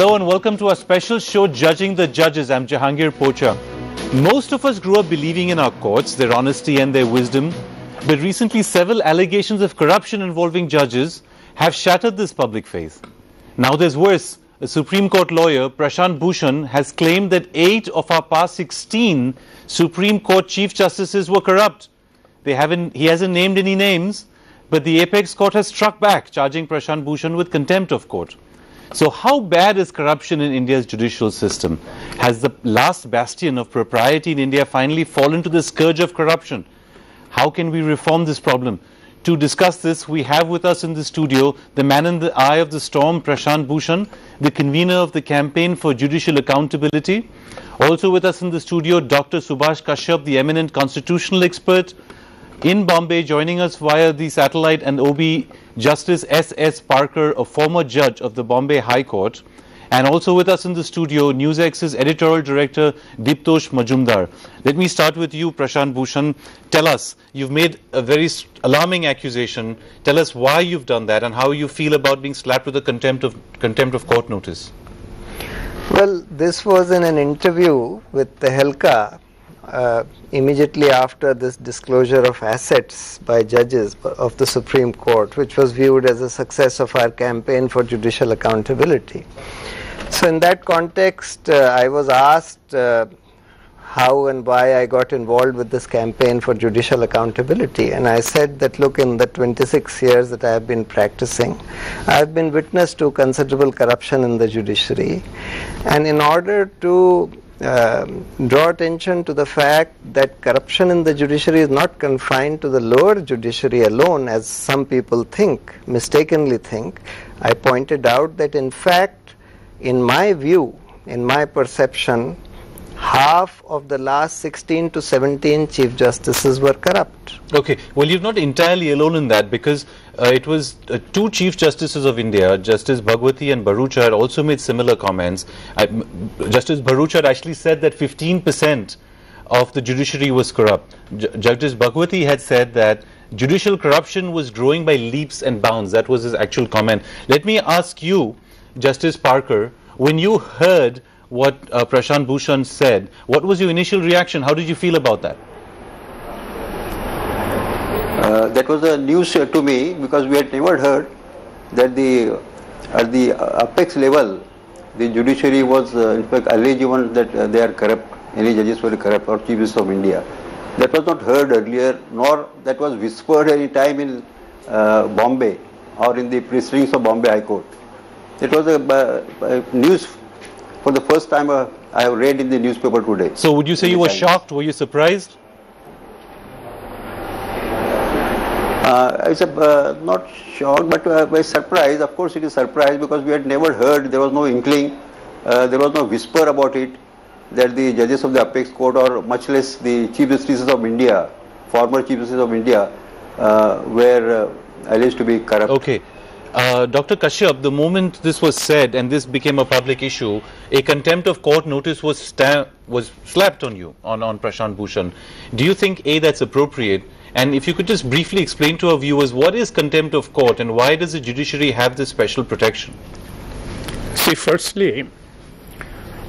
Hello and welcome to our special show, Judging the Judges. I'm Jahangir Pocha. Most of us grew up believing in our courts, their honesty and their wisdom. But recently, several allegations of corruption involving judges have shattered this public faith. Now there's worse. A Supreme Court lawyer, Prashant Bhushan, has claimed that 8 of our past 16 Supreme Court Chief Justices were corrupt. He hasn't named any names, but the Apex Court has struck back, charging Prashant Bhushan with contempt of court. So how bad is corruption in India's judicial system? Has the last bastion of propriety in India finally fallen to the scourge of corruption? How can we reform this problem? To discuss this, we have with us in the studio the man in the eye of the storm, Prashant Bhushan, the convener of the Campaign for Judicial Accountability. Also with us in the studio, Dr. Subhash Kashyap, the eminent constitutional expert in Bombay, joining us via the satellite, and OB Justice S.S. Parker, a former judge of the Bombay High Court. And also with us in the studio, NewsX's editorial director, Diptosh Majumdar. Let me start with you, Prashant Bhushan. Tell us, you've made a very alarming accusation. Tell us why you've done that and how you feel about being slapped with a contempt of court notice. Well, this was in an interview with the Tehelka immediately after this disclosure of assets by judges of the Supreme Court, which was viewed as a success of our campaign for judicial accountability. So in that context, I was asked how and why I got involved with this campaign for judicial accountability, and I said that, look, in the 26 years that I have been practicing, I have been witness to considerable corruption in the judiciary, and in order to draw attention to the fact that corruption in the judiciary is not confined to the lower judiciary alone, as some people think, mistakenly think, I pointed out that in fact, in my view, in my perception, half of the last 16 to 17 Chief Justices were corrupt. Okay, well, you're not entirely alone in that, because it was 2 Chief Justices of India, Justice Bhagwati and Bharucha, had also made similar comments. Justice Bharucha had actually said that 15% of the judiciary was corrupt. Justice Bhagwati had said that judicial corruption was growing by leaps and bounds. That was his actual comment. Let me ask you, Justice Parker, when you heard what Prashant Bhushan said, what was your initial reaction? How did you feel about that? That was a news to me, because we had never heard that at the apex level, the judiciary was in fact alleged even that they are corrupt, any judges were corrupt, or Chief Justice of India. That was not heard earlier, nor that was whispered any time in Bombay or in the proceedings of Bombay High Court. It was a news for the first time I have read in the newspaper today. So would you say you were shocked? Were you surprised? I was not shocked, but by surprise. Of course it is surprise, because we had never heard, there was no inkling, there was no whisper about it, that the judges of the Apex Court, or much less the Chief Justices of India, former Chief Justices of India, were alleged to be corrupt. Okay. Dr. Kashyap, the moment this was said and this became a public issue, a contempt of court notice was slapped on you, on Prashant Bhushan. Do you think, A, that's appropriate? And if you could just briefly explain to our viewers, what is contempt of court and why does the judiciary have this special protection? See, firstly,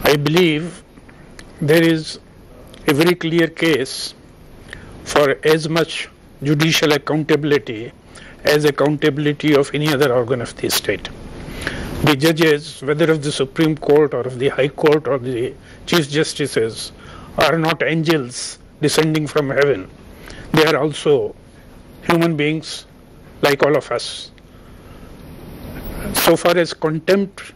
I believe there is a very clear case for as much judicial accountability as accountability of any other organ of the state. The judges, whether of the Supreme Court or of the High Court or the Chief Justices, are not angels descending from heaven. They are also human beings like all of us. So far as contempt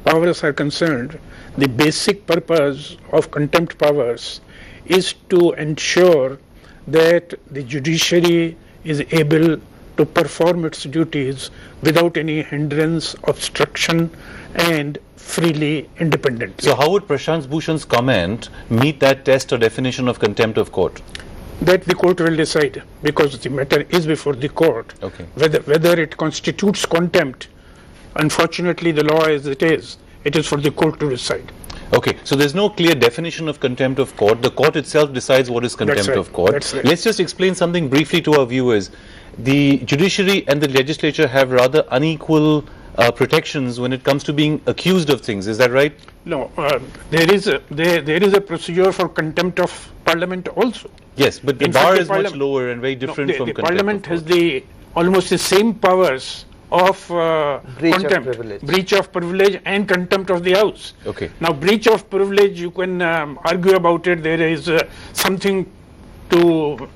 powers are concerned, the basic purpose of contempt powers is to ensure that the judiciary is able to perform its duties without any hindrance, obstruction, and freely independently. So how would Prashant Bhushan's comment meet that test or definition of contempt of court? That the court will decide, because the matter is before the court. Okay. Whether it constitutes contempt, unfortunately the law as it is for the court to decide. Okay, so there's no clear definition of contempt of court. The court itself decides what is contempt of court. That's right. Let's just explain something briefly to our viewers. The judiciary and the legislature have rather unequal protections when it comes to being accused of things. Is that right? No, there is a procedure for contempt of Parliament also. Yes, but the In bar fact, is much lower and very different from the contempt Parliament of has court. almost the same powers of Breach of contempt, privilege. breach of privilege and contempt of the House. Okay. Now, breach of privilege, you can argue about it. There is something to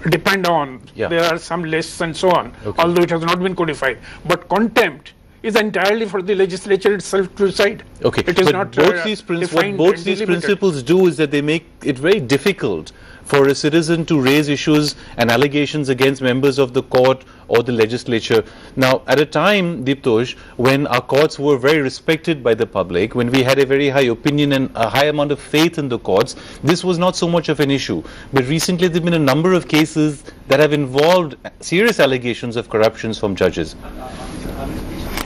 depend on. Yeah. There are some lists and so on, Okay. although it has not been codified. But contempt is entirely for the legislature itself to decide. Okay, It is but not both these what defined both and these delimited. principles do is that they make it very difficult for a citizen to raise issues and allegations against members of the court or the legislature. Now, at a time, Deeptosh, when our courts were very respected by the public, when we had a very high opinion and a high amount of faith in the courts, this was not so much of an issue. But recently, there have been a number of cases that have involved serious allegations of corruptions from judges.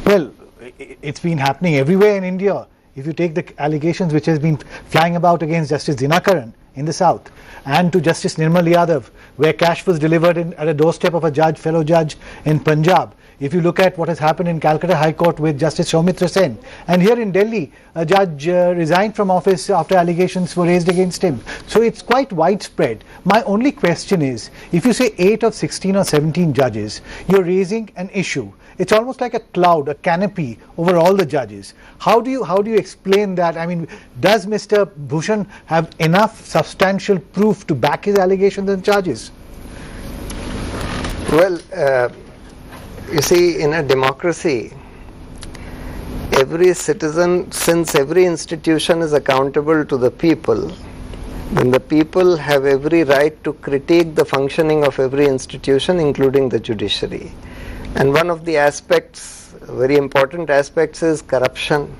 Well, it's been happening everywhere in India. If you take the allegations which has been flying about against Justice Dinakaran in the south and to Justice Nirmal Yadav, where cash was delivered at a doorstep of a fellow judge in Punjab. If you look at what has happened in Calcutta High Court with Justice Soumitra Sen, and here in Delhi, a judge resigned from office after allegations were raised against him. So it's quite widespread. My only question is, if you say 8 of 16 or 17 judges, you're raising an issue. It's almost like a cloud, a canopy over all the judges. How do you explain that? I mean, does Mr. Bhushan have enough substantial proof to back his allegations and charges? Well, you see, in a democracy, every citizen, since every institution is accountable to the people, then the people have every right to critique the functioning of every institution, including the judiciary. And one of the aspects, very important aspects, is corruption.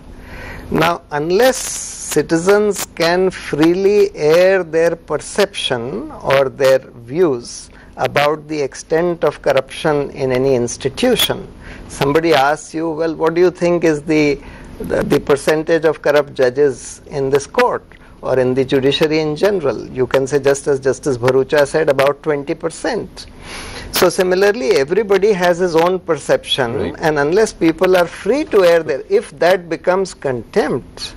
Now, unless citizens can freely air their perception or their views about the extent of corruption in any institution, somebody asks you, well, what do you think is the percentage of corrupt judges in this court or in the judiciary in general? You can say, just as Justice Bharucha said, about 20%. So similarly, everybody has his own perception, right, and unless people are free to air their, if that becomes contempt,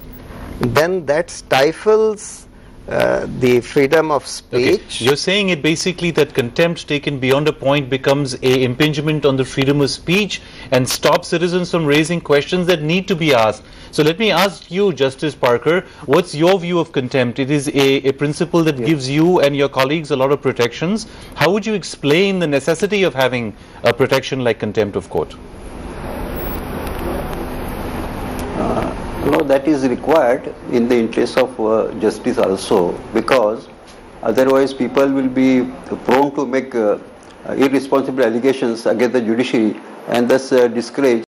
then that stifles the freedom of speech. Okay. You're saying it basically that contempt taken beyond a point becomes a impingement on the freedom of speech and stops citizens from raising questions that need to be asked. So let me ask you, Justice Parker, what's your view of contempt? It is a principle that gives you and your colleagues a lot of protections. How would you explain the necessity of having a protection like contempt of court? No, that is required in the interest of justice also, because otherwise people will be prone to make irresponsible allegations against the judiciary and thus discourage